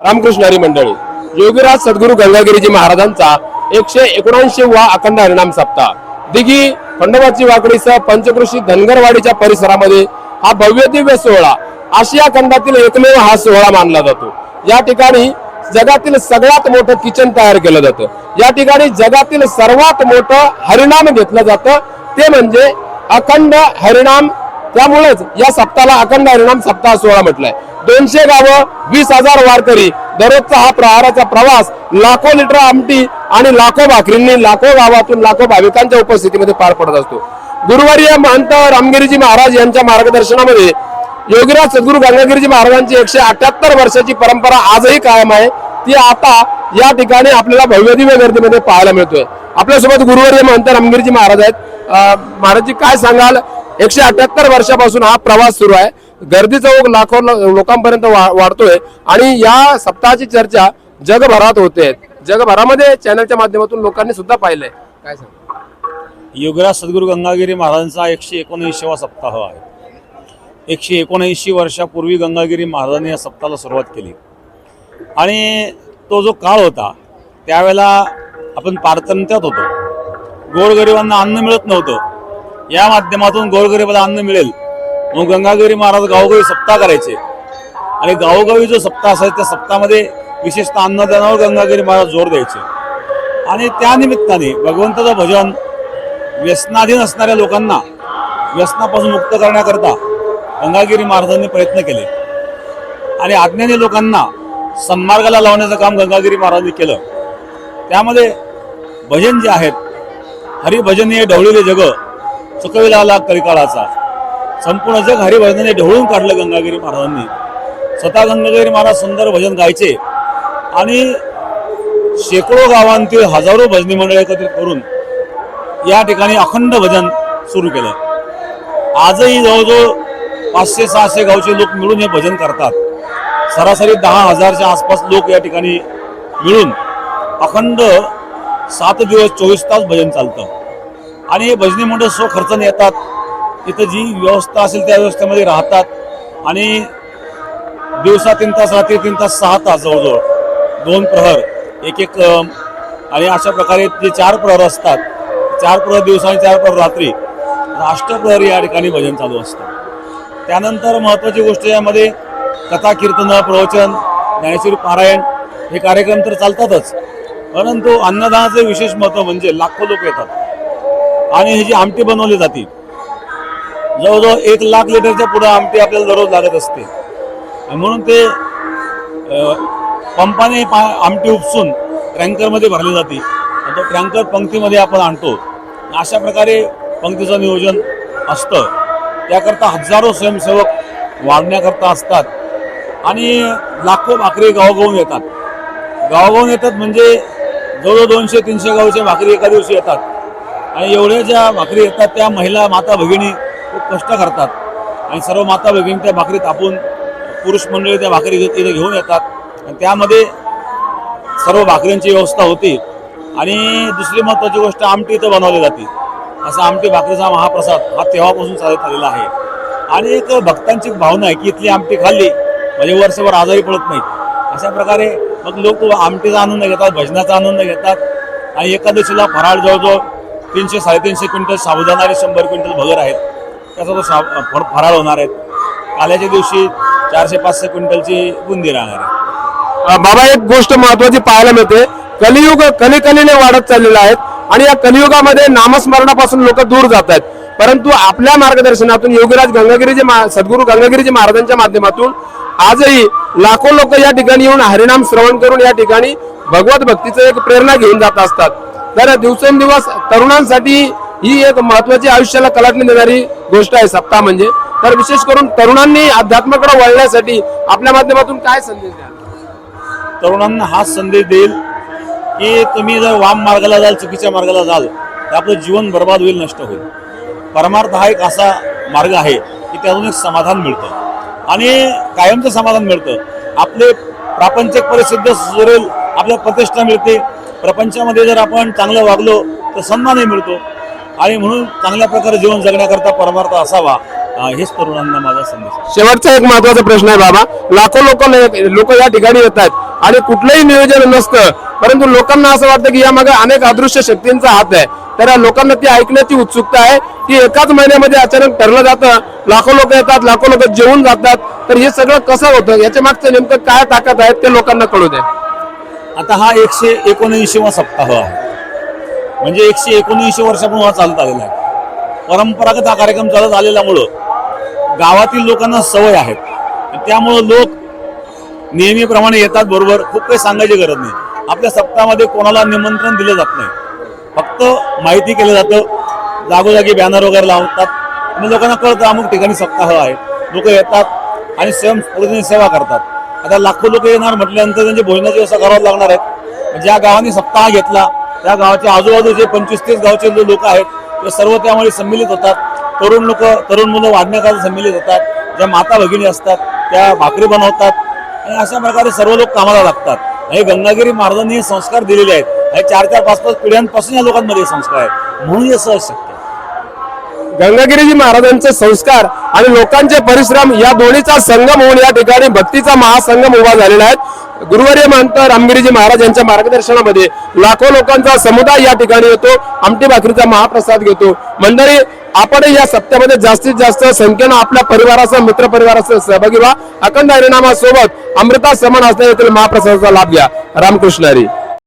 रामकृष्ण हरी मंडळी योगीराज सद्गुरू गंगागिरीजी महाराजांचा 179वा अखंड हरिनाम सप्ताह दिघी खंडोबाची वाकडीसह पंचकृषी धनगरवाडीच्या परिसरामध्ये हा भव्य दिव्य सोहळा आशिया खंडातील एकमेव हा सोहळा मानला जातो। या ठिकाणी जगातील सगळ्यात मोठं किचन तयार केलं जातं। या ठिकाणी जगातील सर्वात मोठं हरिनाम घेतलं जातं ते म्हणजे अखंड हरिनाम। त्यामुळेच या सप्ताहाला अखंड हरिनाम सप्ताह सोहळा म्हटलाय। 200 गावं 20,000 वारकरी दररोजचा हा प्रहाराचा प्रवास लाखो लिटर आमटी आणि लाखो भाकरींनी लाखो गावातून लाखो भाविकांच्या उपस्थितीमध्ये पार पडत असतो। गुरुवारी महंत रामगिरीजी महाराज यांच्या मार्गदर्शनामध्ये योगीराज सद्गुरू गंगागिरीजी महाराजांची 178 वर्षाची परंपरा आजही कायम आहे। ती आता या ठिकाणी आपल्याला भव्य दिव्य गर्दीमध्ये पाहायला मिळतोय। आपल्यासोबत गुरुवारी महंत रामगिरीजी महाराज आहेत। महाराजजी काय सांगाल, 178 वर्षापासून हा प्रवास सुरू आहे, गर्दीचा ओघ लाखो लोकांपर्यंत वाढतोय आणि या सप्ताहाची चर्चा जगभरात होते। जगभरामध्ये चॅनलच्या माध्यमातून लोकांनी सुद्धा पाहिलंय। काय सांगा? योगीराज सद्गुरू गंगागिरी महाराजांचा 179वा सप्ताह आहे। 179 वर्षापूर्वी गंगागिरी महाराजांनी या सप्ताहाला सुरुवात केली आणि तो जो काळ होता त्यावेळेला आपण पारतंत्र्यात होतो। गोरगरिबांना अन्न मिळत नव्हतं। या माध्यमातून गोरगरिबाला अन्न मिळेल म्हणून गंगागिरी महाराज गावोगावी सप्ताह करायचे आणि गावोगावी जो सप्ताह असायचा त्या सप्ताहामध्ये विशेषतः अन्नदानावर गंगागिरी महाराज जोर द्यायचे आणि त्या निमित्ताने भगवंताचं भजन व्यसनाधीन असणाऱ्या लोकांना व्यसनापासून मुक्त करण्याकरता गंगागिरी महाराजांनी प्रयत्न केले आणि अज्ञानी लोकांना सन्मार्गाला लावण्याचं काम गंगागिरी महाराजांनी केलं। त्यामध्ये भजन जे आहेत, हरिभजन हे ढवळलेले जग चुकविला लाग कलिकाळाचा, संपूर्ण जग हरिभजनाने ढवळून काढलं गंगागिरी महाराजांनी। स्वतः गंगागिरी महाराज सुंदर भजन गायचे आणि शेकडो गावांतील हजारो भजनी मंडळ एकत्रित करून या ठिकाणी अखंड भजन सुरू केलं। आजही जवळजवळ 500-600 गावचे लोक मिळून हे भजन करतात। सरासरी 10,000च्या आसपास लोक या ठिकाणी मिळून अखंड 7 दिवस 24 तास भजन चालतं आणि हे भजनी मंडळ स्वखर्चाने येतात। तिथं जी व्यवस्था असेल त्या व्यवस्थेमध्ये राहतात आणि दिवसा 3 तास, रात्री 3 तास, 6 तास जवळजवळ 2 प्रहर एक आणि अशा प्रकारे जे 4 प्रहर असतात, 4 प्रहर दिवसा आणि 4 प्रहर रात्री, अष्टप्रहरी या ठिकाणी भजन चालू असतं। त्यानंतर महत्त्वाची गोष्ट यामध्ये कथा, कीर्तन, प्रवचन, ज्ञानेश्वरी पारायण हे कार्यक्रम तर चालतातच, परंतु अन्नदानाचं विशेष महत्त्व म्हणजे लाखो लोक येतात आणि ही जी आमटी बनवली जाते जवळजवळ 1 लाख लिटरच्या पुढे आमटी आपल्याला दररोज लागत असते म्हणून ते पंपाने आमटी उपसून ट्रँकरमध्ये भरली जाते आणि तो ट्रँकर पंक्तीमध्ये आपण आणतो। अशा प्रकारे पंक्तीचं नियोजन असतं। त्याकरता हजारो स्वयंसेवक वाढण्याकरता असतात आणि लाखो भाकरी गावोगावून येतात। गावोगावून येतात म्हणजे जवळजवळ 200-300 गावच्या भाकरी एका दिवशी येतात आणि एवढ्या ज्या भाकरी येतात त्या महिला माता भगिनी खूप कष्ट करतात आणि सर्व माता भगिनी त्या भाकरी तापून पुरुष मंडळी त्या भाकरी इथे घेऊन येतात आणि त्यामध्ये सर्व भाकरींची व्यवस्था होती। आणि दुसरी महत्त्वाची गोष्ट आमटी इथं बनवली जाते। असा आमटी भाकरीचा महाप्रसाद हा तेव्हापासून चालत आलेला आहे आणि एक भक्तांची भावना आहे की इथली आमटी खाल्ली म्हणजे वर्षभर आजारी पडत नाहीत। अशा प्रकारे मग लोक आमटीचा आनंद घेतात, भजनाचा आनंद घेतात आणि एकादशीला फराळ जवळजवळ 300-350 क्विंटल साबुदाणा आणि 100 क्विंटल भगर आहेत, त्याचा तो फराळ होणार आहेत। काल्याच्या दिवशी 400-500 क्विंटलची बुंदी राहणार आहे। बाबा, एक गोष्ट महत्वाची पाहायला मिळते, कलियुग कलिकलीने वाढत चाललेला आहे आणि या कलियुगामध्ये नामस्मरणापासून लोक दूर जात आहेत, परंतु आपल्या मार्गदर्शनातून योगीराज गंगागिरीजी सद्गुरू गंगागिरीजी महाराजांच्या माध्यमातून आजही लाखो लोक या ठिकाणी येऊन हरिनाम श्रवण करून या ठिकाणी भगवत भक्तीचं एक प्रेरणा घेऊन जात असतात। तर दिवसेंदिवस तरुणांसाठी ही एक महत्वाची आयुष्याला कलाटणी देणारी गोष्ट आहे सप्ताह म्हणजे। तर विशेष करून तरुणांनी अध्यात्माकडे वळण्यासाठी आपल्या माध्यमातून काय संदेश द्याल? तरुणांना हाच संदेश देईल की तुम्ही जर वाम मार्गाला जाल, चुकीच्या मार्गाला जाल तर आपलं जीवन बर्बाद होईल, नष्ट होईल। परमार्थ हा एक असा मार्ग आहे की त्यातून एक समाधान मिळतं आणि कायमचं समाधान मिळतं। आपले प्रापंचिक परिस्थिती सुधारेल, आपल्याला प्रतिष्ठा मिळते, प्रपंचामध्ये जर आपण चांगलं वागलो तर सन्मानही मिळतो आणि म्हणून चांगल्या प्रकारे जीवन जगण्याकरता परमार्थ असावा हेच तरुणांना माझा संदेश आहे. शेवटचा एक महत्वाचा प्रश्न आहे बाबा, लाखो लोक या ठिकाणी येतात आणि कुठलंही नियोजन नसतं, परंतु लोकांना असं वाटतं की यामागे अनेक अदृश्य शक्तींचा हात आहे. तर या लोकांना ती ऐकण्याची उत्सुकता आहे की एकाच महिन्यामध्ये अचानक ठरलं जातं, लाखो लोक येतात, लाखो लोक जेवून जातात. तर हे सगळं कसं होतं, याच्या मागचं नेमकं काय ताकद आहे ते लोकांना कळू दे. आता हा 119वा सप्ताह आहे, म्हणजे 119 वर्षापासून हा चालत आलेला आहे. परंपरागत हा कार्यक्रम चालत आलेल्यामुळं गावातील लोकांना सवय आहेत, त्यामुळं लोक नेहमीप्रमाणे येतात. बरोबर, खूप काही सांगायची गरज नाही. आपल्या सप्ताहामध्ये कोणाला निमंत्रण दिलं जात नाही, फक्त माहिती केलं जातं, जागोजागी बॅनर वगैरे लावतात आणि लोकांना कळतं अमुक ठिकाणी सप्ताह आहे. लोक येतात आणि स्वयंस्फूर्तीने सेवा करतात. आता लाखो लोक येणार म्हटल्यानंतर त्यांची भोजनाची व्यवस्था करावी लागणार आहेत. ज्या गावाने सप्ताह घेतला त्या गावाच्या आजूबाजूचे 25-30 गावचे जे लोक आहेत ते सर्व त्यामुळे सम्मिलित होतात. तरुण मुलं वाढण्याकरता सम्मिलित होतात. ज्या माता भगिनी असतात त्या भाकरी बनवतात आणि अशा प्रकारे सर्व लोक कामाला लागतात. हे गंगागिरी महाराजांनी हे संस्कार दिलेले आहेत. हे 4-5 पिढ्यांपासून या लोकांमध्ये संस्कार आहेत, म्हणून हे सहज शक्य आहे. गंगागिरीजी महाराजांचे संस्कार आणि लोकांचे परिश्रम या दोन्हीचा संगम होऊन या ठिकाणी भक्तीचा महासंगम उभा झालेला आहे. गुरुवर्य महंत रामगिरीजी महाराज यांच्या मार्गदर्शनामध्ये लाखो लोकांचा समुदाय या ठिकाणी येतो, आमटी भाकरीचा महाप्रसाद घेतो. मंडळी, आपण या सप्त्यामध्ये जास्तीत जास्त संख्येनं आपल्या परिवारासह मित्र परिवारासह सहभागी व्हा. अखंड हरिनामासोबत अमृता समान असलेल्या येथील महाप्रसादाचा लाभ घ्या. रामकृष्ण हरी.